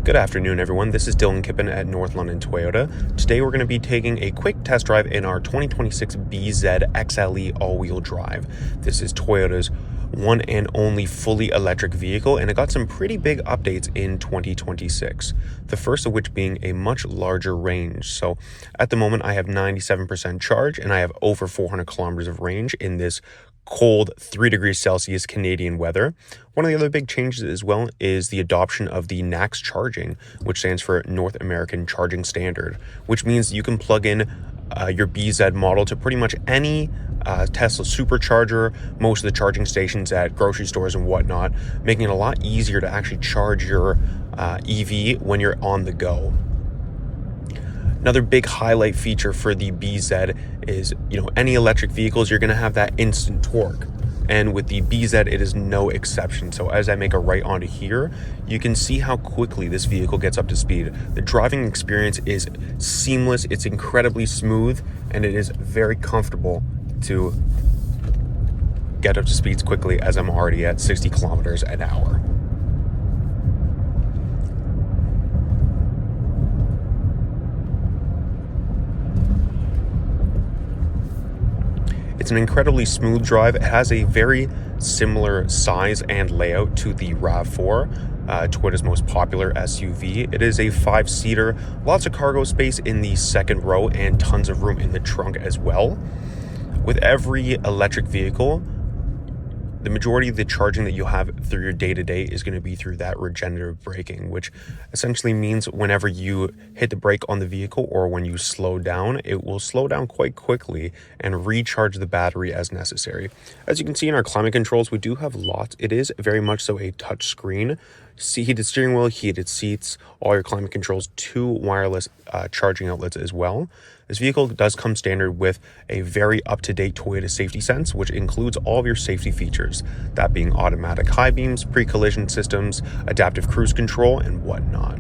Good afternoon, everyone. This is Dylan Kippen at North London Toyota. Today we're going to be taking a quick test drive in our 2026 BZ XLE all-wheel drive. This is Toyota's one and only fully electric vehicle, and it got some pretty big updates in 2026. The first of which being a much larger range. So at the moment I have 97% charge and I have over 400 kilometers of range in this cold 3 degrees Celsius Canadian weather. One of the other big changes as well is the adoption of the NACS charging, which stands for North American Charging Standard, which means you can plug in your BZ model to pretty much any Tesla supercharger, most of the charging stations at grocery stores and whatnot, making it a lot easier to actually charge your EV when you're on the go. Another big highlight feature for the BZ is, any electric vehicles, you're going to have that instant torque. And with the BZ, it is no exception. So as I make a right onto here, you can see how quickly this vehicle gets up to speed. The driving experience is seamless, it's incredibly smooth, and it is very comfortable to get up to speeds quickly as I'm already at 60 kilometers an hour. It's an incredibly smooth drive. It has a very similar size and layout to the RAV4, Toyota's most popular SUV. It is a 5-seater, lots of cargo space in the second row and tons of room in the trunk as well. With every electric vehicle, the majority of the charging that you'll have through your day-to-day is going to be through that regenerative braking, which essentially means whenever you hit the brake on the vehicle or when you slow down, it will slow down quite quickly and recharge the battery as necessary. As you can see in our climate controls, we do have lots. It is very much so a touch screen. Heated steering wheel, heated seats, all your climate controls, 2 wireless charging outlets as well. This vehicle does come standard with a very up-to-date Toyota Safety Sense, which includes all of your safety features, that being automatic high beams, pre-collision systems, adaptive cruise control, and whatnot.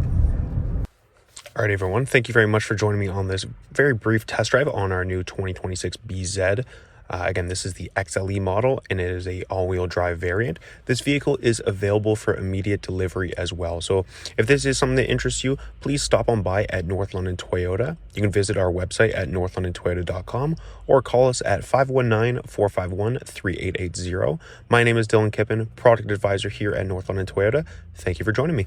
All right, everyone, thank you very much for joining me on this very brief test drive on our new 2026 BZ. Again, this is the XLE model, and it is a all-wheel drive variant. This vehicle is available for immediate delivery as well. So if this is something that interests you, please stop on by at North London Toyota. You can visit our website at northlondontoyota.com or call us at 519-451-3880. My name is Dylan Kippen, product advisor here at North London Toyota. Thank you for joining me.